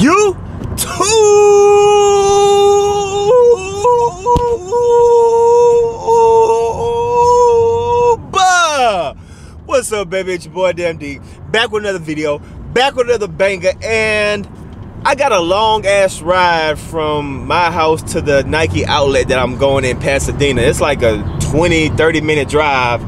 What's up, baby? It's your boy DMD, back with another video, back with another banger, and I got a long ass ride from my house to the Nike outlet that I'm going in Pasadena. It's like a 20-30 minute drive,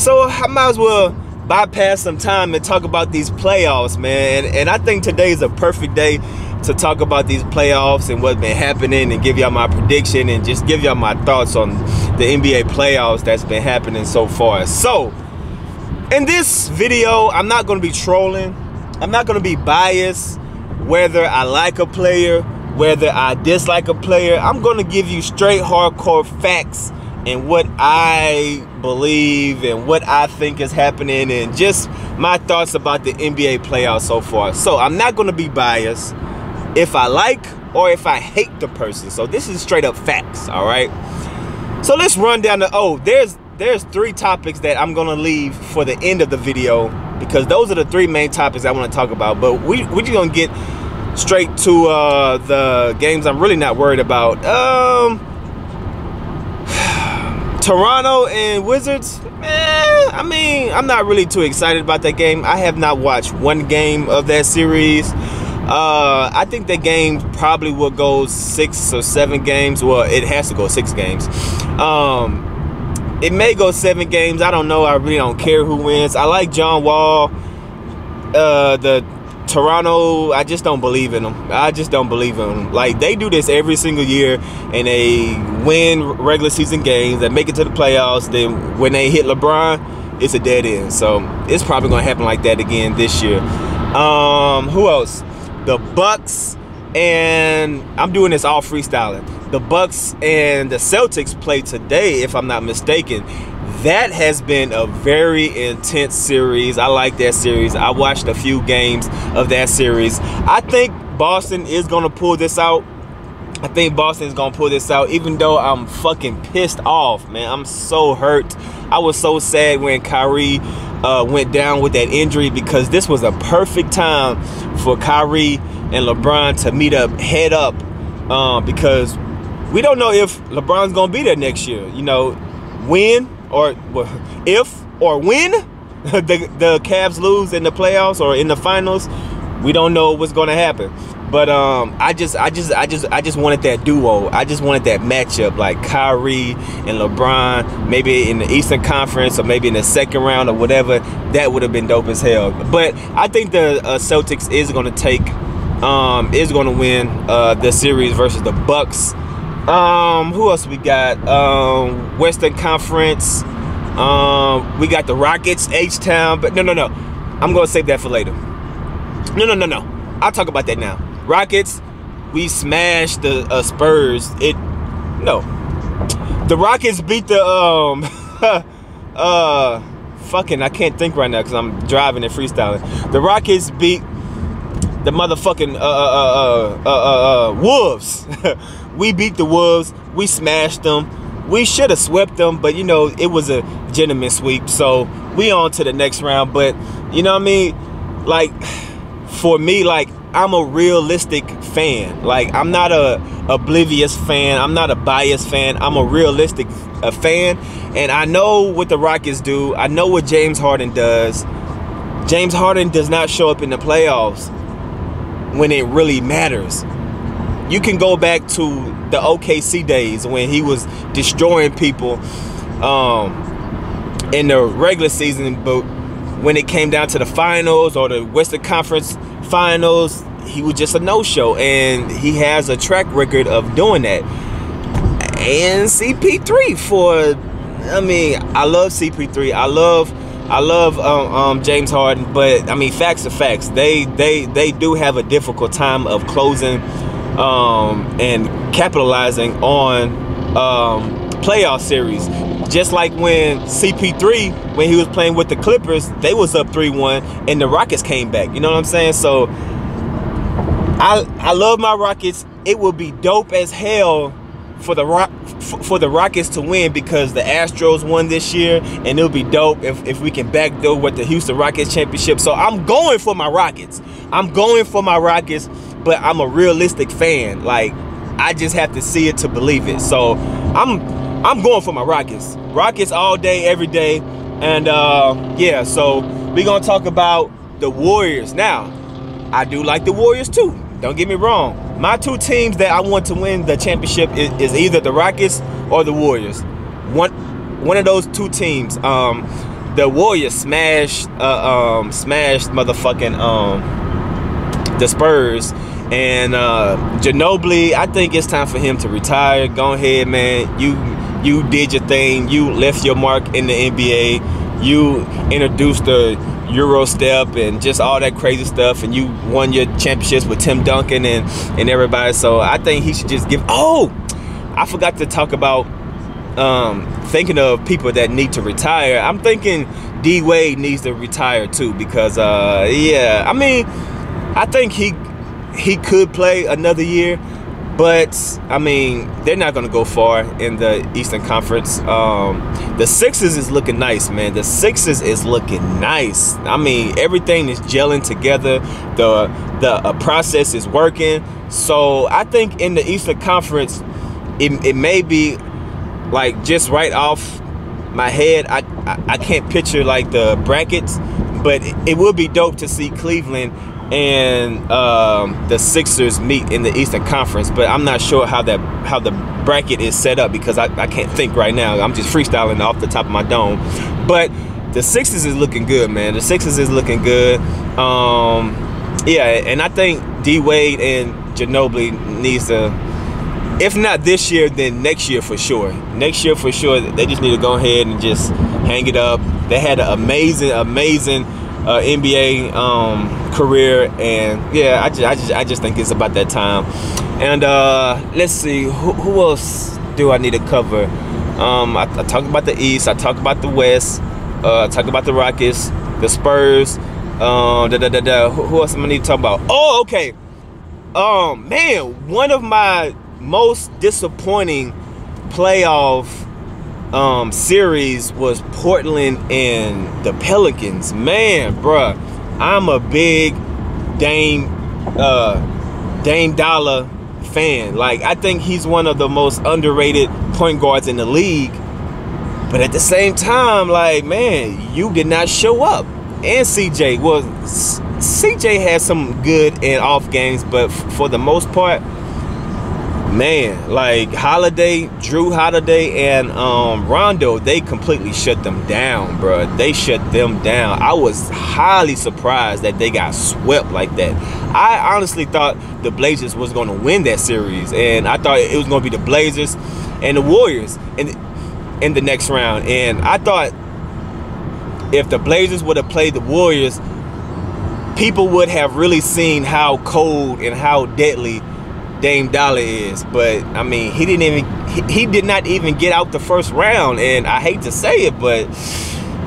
so I might as well bypass some time and talk about these playoffs, man. And I think today's a perfect day to talk about these playoffs and what's been happening, and give y'all my prediction and just give y'all my thoughts on the NBA playoffs that's been happening so far. So in this video, I'm not going to be trolling. I'm not going to be biased whether I like a player, whether I dislike a player. I'm going to give you straight hardcore facts and what I believe and what I think is happening, and just my thoughts about the NBA playoffs so far. So I'm not going to be biased if I like or if I hate the person. So this is straight up facts, all right? So let's run down the, there's three topics that I'm gonna leave for the end of the video, because those are the three main topics I want to talk about. But we're just gonna get straight to the games I'm really not worried about. Toronto and Wizards, I mean, I'm not really too excited about that game. I have not watched one game of that series. I think that game probably will go 6 or 7 games. Well, it has to go 6 games. It may go 7 games. I don't know. I really don't care who wins. I like John Wall. The Toronto, I just don't believe in them. I just don't believe in them. Like, they do this every single year, and they win regular season games. They make it to the playoffs. Then when they hit LeBron, it's a dead end. So it's probably going to happen like that again this year. Who else? The Bucks, and I'm doing this all freestyling. The Bucks and the Celtics play today, if I'm not mistaken. That has been a very intense series. I like that series. I watched a few games of that series. I think Boston is going to pull this out. I think Boston is going to pull this out, even though I'm fucking pissed off, man. I'm so hurt. I was so sad when Kyrie went down with that injury, because this was a perfect time for Kyrie and LeBron to meet up head up, because we don't know if LeBron's going to be there next year. You know, when or if or when the Cavs lose in the playoffs or in the finals, we don't know what's going to happen. But I just wanted that duo. I just wanted that matchup, like Kyrie and LeBron, maybe in the Eastern Conference or maybe in the second round or whatever. That would have been dope as hell. But I think the Celtics is going to win the series versus the Bucks. Who else we got? Western Conference. We got the Rockets, H-Town. But no. I'm going to save that for later. No. I'll talk about that now. Rockets, we smashed the Spurs. The Rockets beat the fucking, I can't think right now because I'm driving and freestyling. The Rockets beat the motherfucking Wolves. We beat the Wolves. We smashed them. We should have swept them, but you know, it was a gentleman sweep. So we on to the next round. But you know what I mean? Like, for me, like, I'm a realistic fan. Like, I'm not a oblivious fan. I'm not a biased fan. I'm a realistic fan. And I know what the Rockets do. I know what James Harden does. James Harden does not show up in the playoffs when it really matters. You can go back to the OKC days when he was destroying people in the regular season, but when it came down to the finals or the Western Conference finals, he was just a no-show, and he has a track record of doing that. And CP3 I mean, I love CP3. I love James Harden, but I mean, facts are facts. They do have a difficult time of closing and capitalizing on playoff series. Just like when CP3, when he was playing with the Clippers, they was up 3-1 and the Rockets came back. You know what I'm saying? So I love my Rockets. It would be dope as hell for the Rockets to win, because the Astros won this year, and it'll be dope if we can backdoor with the Houston Rockets championship. So I'm going for my Rockets. I'm going for my Rockets but I'm a realistic fan. Like, I just have to see it to believe it. So I'm going for my Rockets. Rockets all day, every day. And yeah, so we're gonna talk about the Warriors. Now, I do like the Warriors too. Don't get me wrong. My two teams that I want to win the championship is either the Rockets or the Warriors. One of those two teams. The Warriors smashed motherfucking the Spurs, and Ginobili, I think it's time for him to retire. Go ahead, man. You did your thing. You left your mark in the NBA. You introduced the Euro step and just all that crazy stuff, and you won your championships with Tim Duncan and everybody. So I think he should just give. Oh, I forgot to talk about thinking of people that need to retire. I'm thinking D Wade needs to retire too, because yeah, I mean, I think he could play another year, but I mean, they're not going to go far in the Eastern Conference. The Sixers is looking nice, man. The Sixers is looking nice. I mean, everything is gelling together. The process is working. So I think in the Eastern Conference, it may be like just right off my head. I can't picture like the brackets, but it would be dope to see Cleveland and the Sixers meet in the Eastern Conference. But I'm not sure how the bracket is set up, because I can't think right now. I'm just freestyling off the top of my dome. But the Sixers is looking good, man. The Sixers is looking good. Yeah, and I think D Wade and Ginobili needs to, if not this year, then next year for sure. Next year for sure. They just need to go ahead and just hang it up. They had an amazing NBA career, and yeah, I just think it's about that time. And let's see, who else do I need to cover? I talked about the East. I talked about the West. I talked about the Rockets, the Spurs. Who else am I need to talk about? Oh, okay. Man, one of my most disappointing playoff series was Portland and the Pelicans. Man, bruh, I'm a big Dame Dollar fan. Like, I think he's one of the most underrated point guards in the league. But at the same time, like, man, you did not show up. And CJ, well, CJ had some good and off games, but for the most part, man, like Drew Holiday and Rondo, they completely shut them down, bro. They shut them down. I was highly surprised that they got swept like that. I honestly thought the Blazers was going to win that series, and I thought it was going to be the Blazers and the Warriors in the next round. And I thought if the Blazers would have played the Warriors, people would have really seen how cold and how deadly Dame Dollar is. But I mean, he did not even get out the first round, and I hate to say it, but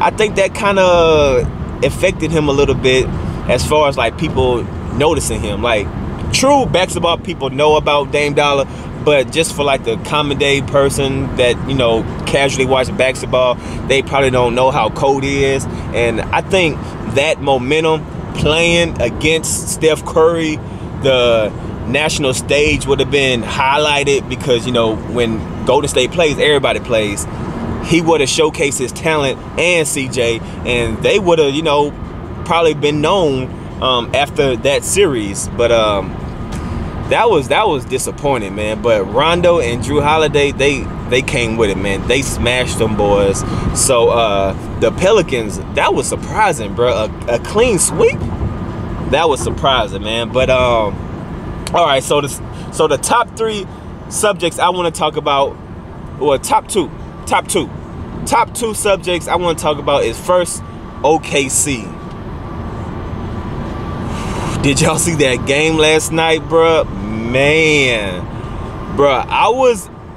I think that kind of affected him a little bit as far as like people noticing him. Like, true basketball people know about Dame Dollar, but just for like the common day person that, you know, casually watch basketball, they probably don't know how cold he is. And I think that momentum playing against Steph Curry, the national stage would have been highlighted, because, you know, when Golden State plays, everybody plays. He would have showcased his talent and CJ, and they would have, you know, probably been known after that series. But that was disappointing, man. But Rondo and Drew Holiday, they came with it, man. They smashed them boys. So the Pelicans, that was surprising, bro. A clean sweep, that was surprising, man. But all right, so the top three subjects I want to talk about, or top two subjects I want to talk about is first OKC. Did y'all see that game last night, bruh? Man, bruh,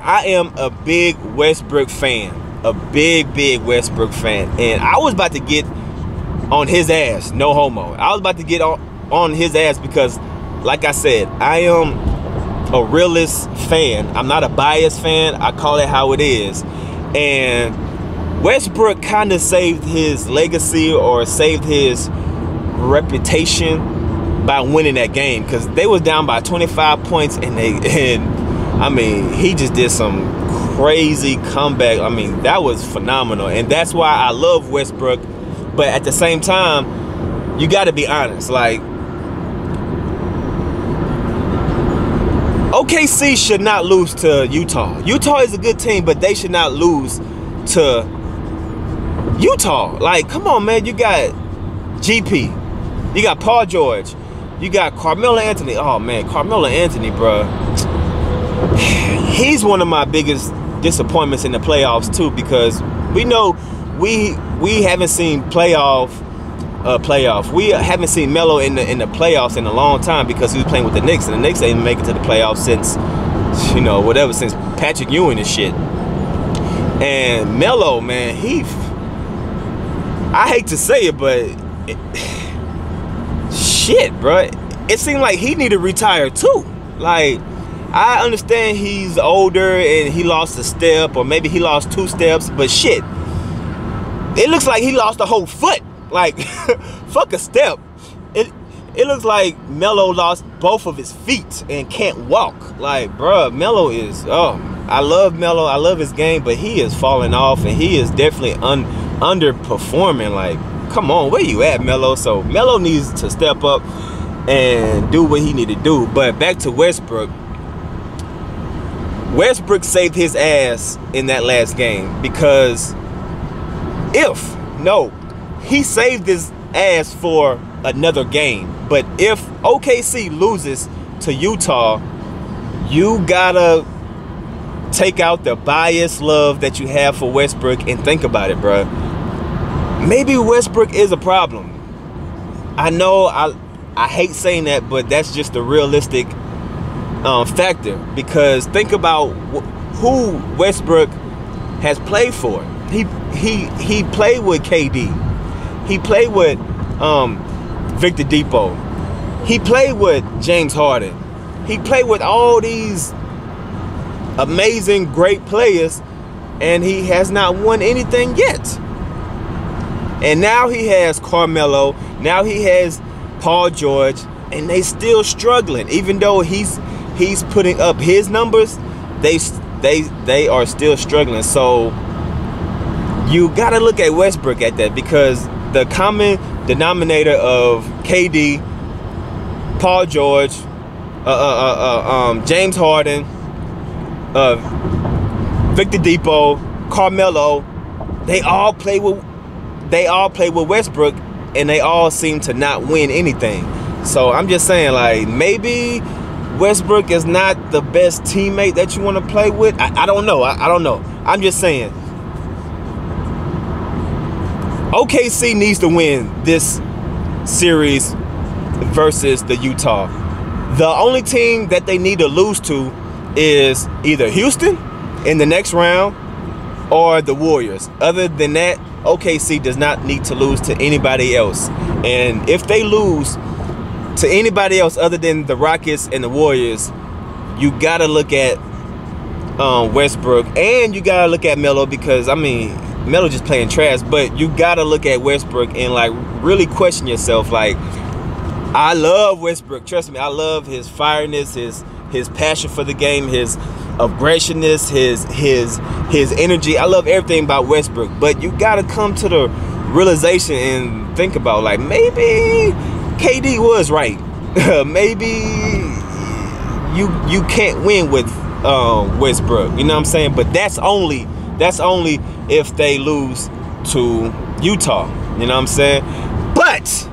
I am a big Westbrook fan, a big Westbrook fan, and I was about to get on his ass, no homo. I was about to get on his ass because, like I said, I am a realist fan. I'm not a biased fan. I call it how it is. And Westbrook kind of saved his legacy, or saved his reputation, by winning that game, because they was down by 25 points and I mean, he just did some crazy comeback. I mean, that was phenomenal, and that's why I love Westbrook. But at the same time, you got to be honest. Like, OKC should not lose to Utah. Utah is a good team, but they should not lose to Utah. Like, come on, man. You got GP. You got Paul George. You got Carmelo Anthony. Oh, man. Carmelo Anthony, bro. He's one of my biggest disappointments in the playoffs, too, because we know we haven't seen playoff. We haven't seen Melo in the playoffs in a long time because he was playing with the Knicks, and the Knicks ain't make it to the playoffs since, you know, whatever, since Patrick Ewing and shit. And Melo, man, I hate to say it, but shit, bro. It seemed like he need to retire too. Like, I understand he's older and he lost a step, or maybe he lost 2 steps, but shit, it looks like he lost a whole foot. Like, fuck a step. It looks like Melo lost both of his feet and can't walk. Like, bruh, Melo is, I love Melo. I love his game, but he is falling off, and he is definitely underperforming. Like, come on, where you at, Melo? So Melo needs to step up and do what he need to do. But back to Westbrook. Westbrook saved his ass in that last game, because he saved his ass for another game. But if OKC loses to Utah, you gotta take out the biased love that you have for Westbrook and think about it, bro. Maybe Westbrook is a problem. I know I hate saying that, but that's just the realistic factor, because think about who Westbrook has played for. He played with KD. He played with Victor Depot. He played with James Harden. He played with all these amazing, great players, and he has not won anything yet. And now he has Carmelo. Now he has Paul George, and they still struggling. Even though he's putting up his numbers, they are still struggling. So you gotta look at Westbrook at that, because the common denominator of KD, Paul George, James Harden, Victor Depot, Carmelo, they all play with Westbrook, and they all seem to not win anything. So I'm just saying, like, maybe Westbrook is not the best teammate that you want to play with. I don't know. I don't know. I'm just saying, OKC needs to win this series versus the Utah. The only team that they need to lose to is either Houston in the next round or the Warriors. Other than that, OKC does not need to lose to anybody else. And if they lose to anybody else other than the Rockets and the Warriors, you got to look at Westbrook, and you got to look at Melo, because, I mean, Melo just playing trash, but you got to look at Westbrook and, like, really question yourself. Like, I love Westbrook. Trust me, I love his fireness, his passion for the game, his aggressiveness, his energy. I love everything about Westbrook, but you got to come to the realization and think about, like, maybe KD was right. Maybe you can't win with Westbrook. You know what I'm saying? But that's only if they lose to Utah. You know what I'm saying? But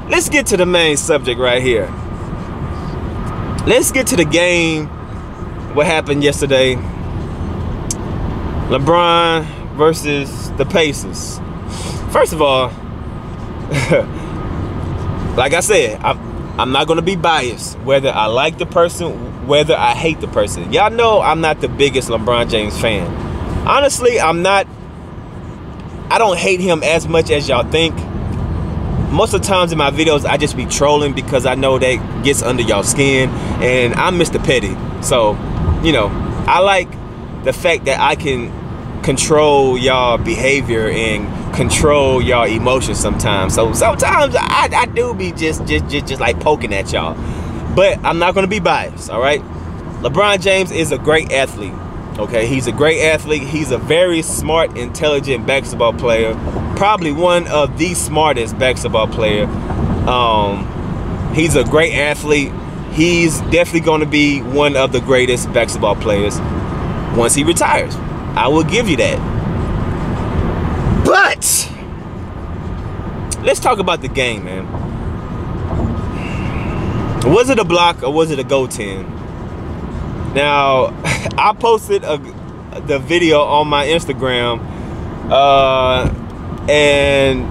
let's get to the main subject right here. Let's get to the game. What happened yesterday? LeBron versus the Pacers. First of all, like I said, I'm not going to be biased, whether I like the person, whether I hate the person. Y'all know I'm not the biggest LeBron James fan. Honestly, I don't hate him as much as y'all think. Most of the times in my videos, I just be trolling because I know that gets under y'all skin, and I'm Mr. Petty. So, you know, I like the fact that I can control y'all behavior and control y'all emotions sometimes. So sometimes I do be just like poking at y'all. But I'm not going to be biased, all right? LeBron James is a great athlete, okay? He's a great athlete. He's a very smart, intelligent basketball player. Probably one of the smartest basketball player. He's a great athlete. He's definitely going to be one of the greatest basketball players once he retires. I will give you that. But let's talk about the game, man. Was it a block or was it a goaltend? Now, I posted the video on my Instagram, and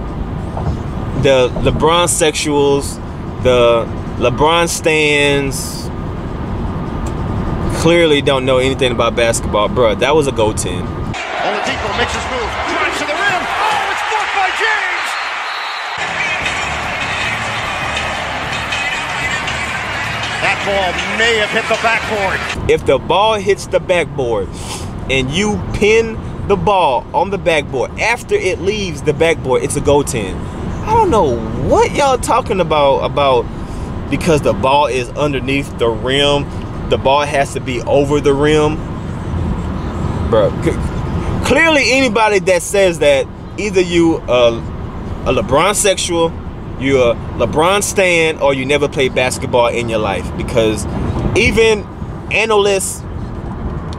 the LeBron sexuals, the LeBron stans clearly don't know anything about basketball. Bruh, that was a goaltend. Oladipo makes his move, drives to the rim. Oh, it's blocked by James! That ball may have hit the backboard. If the ball hits the backboard and you pin the ball on the backboard after it leaves the backboard, it's a goaltend. I don't know what y'all talking about because the ball is underneath the rim. The ball has to be over the rim. Bro, clearly anybody that says that, either you a LeBron sexual, you're a LeBron stan, or you never played basketball in your life. Because even analysts,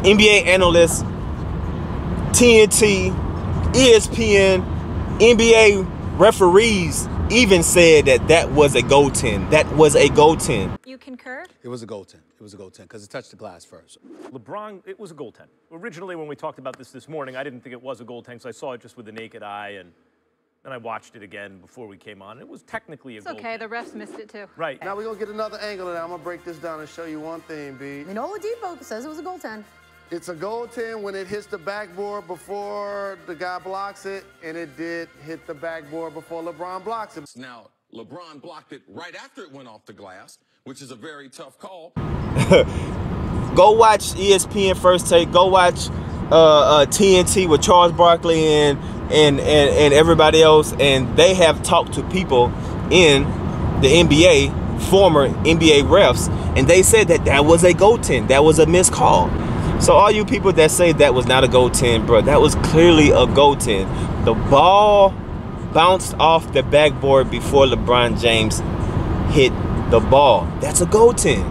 NBA analysts, TNT, ESPN, NBA referees even said that was a goaltend. That was a goaltend. You concur? It was a goaltend. It was a goaltend because it touched the glass first. LeBron, it was a goaltend. Originally, when we talked about this morning, I didn't think it was a goaltend because I saw it just with the naked eye, and then I watched it again before we came on. It was technically a goaltend. It's okay, the refs missed it too. Right. Now we're going to get another angle of that. I'm going to break this down and show you one thing, B. And Oladipo says it was a goaltend. It's a goaltend when it hits the backboard before the guy blocks it, and it did hit the backboard before LeBron blocks it. Now, LeBron blocked it right after it went off the glass, which is a very tough call. Go watch ESPN First Take. Go watch TNT with Charles Barkley and everybody else, and they have talked to people in the NBA, former NBA refs, and they said that was a goaltend. That was a missed call. So all you people that say that was not a goaltend, bro, that was clearly a goaltend. The ball bounced off the backboard before LeBron James hit the ball. That's a goaltend.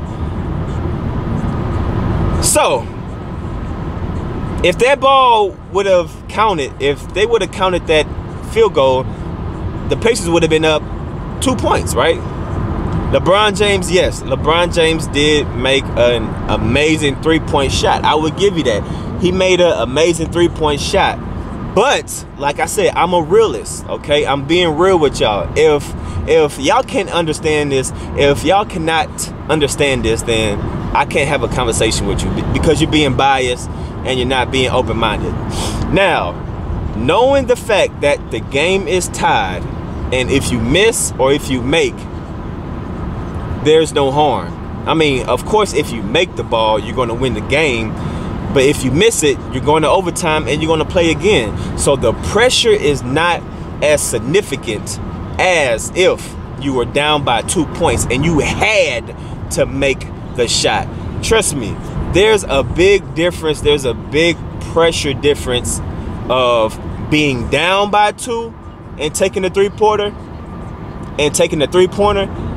So if that ball would have counted, if they would have counted that field goal, the Pacers would have been up 2 points, right? LeBron James, yes, LeBron James did make an amazing three-point shot. I would give you that. He made an amazing three-point shot. But, like I said, I'm a realist, okay? I'm being real with y'all. If y'all can't understand this, if y'all cannot understand this, then I can't have a conversation with you because you're being biased and you're not being open-minded. Now, knowing the fact that the game is tied, and if you miss or if you make, there's no harm. I mean, of course, if you make the ball, you're going to win the game. But if you miss it, you're going to overtime and you're going to play again. So the pressure is not as significant as if you were down by 2 points and you had to make the shot. Trust me, there's a big difference. There's a big pressure difference of being down by 2 and taking the three-pointer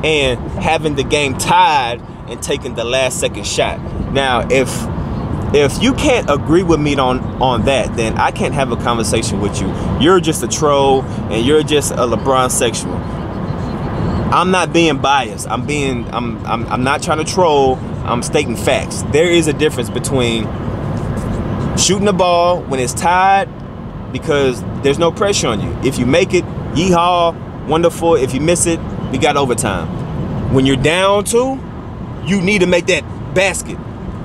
and having the game tied and taking the last second shot. Now, if you can't agree with me on that, then I can't have a conversation with you. You're just a troll and you're just a LeBron sexual. I'm not being biased. I'm not trying to troll. I'm stating facts. There is a difference between shooting the ball when it's tied because there's no pressure on you. If you make it, yeehaw, wonderful. If you miss it, we got overtime. When you're down 2, you need to make that basket.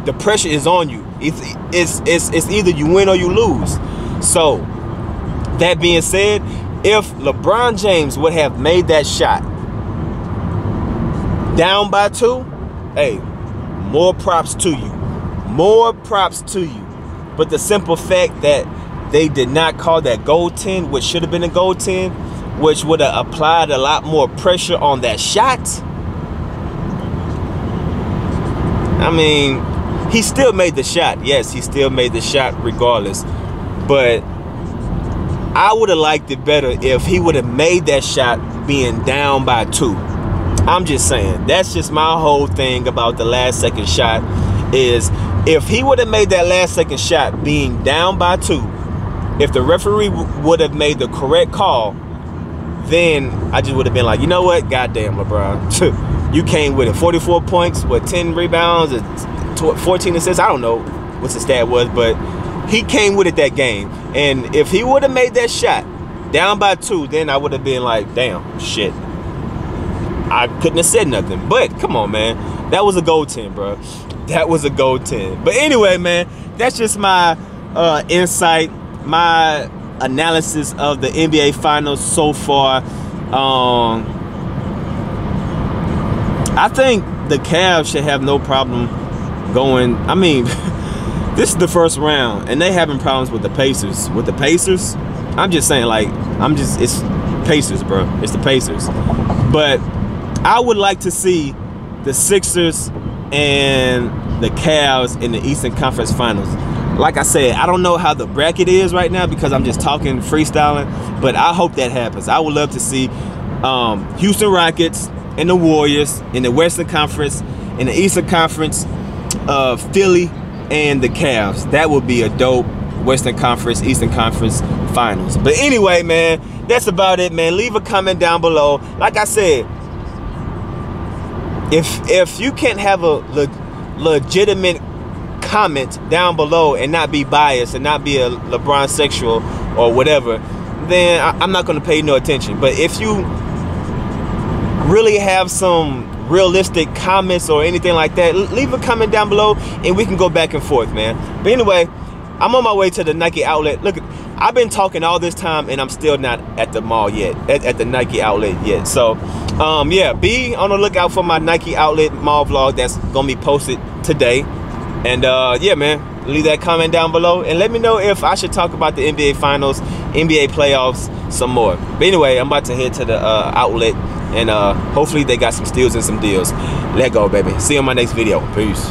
The pressure is on you. It's either you win or you lose. So, that being said, if LeBron James would have made that shot down by 2, hey, more props to you. More props to you. But the simple fact that they did not call that goaltend, which should have been a goaltend, which would have applied a lot more pressure on that shot. I mean, he still made the shot. Yes, he still made the shot regardless. But I would have liked it better if he would have made that shot being down by 2. I'm just saying. That's just my whole thing about the last second shot is if he would have made that last second shot being down by 2, if the referee would have made the correct call, then I just would have been like, you know what? Goddamn, LeBron. You came with it. 44 points, with 10 rebounds, 14 assists. I don't know what the stat was, but he came with it that game. And if he would have made that shot down by 2, then I would have been like, damn, shit. I couldn't have said nothing. But come on, man. That was a goaltend, bro. That was a goaltend. But anyway, man, that's just my insight, my analysis of the NBA Finals so far. I think the Cavs should have no problem going. I mean, this is the first round, and they having problems with the Pacers. With the Pacers, I'm just saying, like, it's Pacers, bro. It's the Pacers. But I would like to see the Sixers and the Cavs in the Eastern Conference Finals. Like I said, I don't know how the bracket is right now because I'm just talking freestyling, but I hope that happens. I would love to see Houston Rockets and the Warriors in the Western Conference, in the Eastern Conference, Philly and the Cavs. That would be a dope Western Conference, Eastern Conference Finals. But anyway, man, that's about it, man. Leave a comment down below. Like I said, if you can't have a legitimate comment down below and not be biased and not be a LeBron sexual or whatever, then I'm not going to pay no attention. But if you really have some realistic comments or anything like that, leave a comment down below and we can go back and forth, man. But anyway, I'm on my way to the Nike outlet. Look, I've been talking all this time and I'm still not at the mall yet, at the Nike outlet yet. So yeah, be on the lookout for my Nike outlet mall vlog that's gonna be posted today. And yeah, man, leave that comment down below and let me know if I should talk about the NBA Finals, NBA playoffs some more. But anyway, I'm about to head to the outlet and hopefully they got some steals and some deals. Let go, baby. See you on my next video. Peace.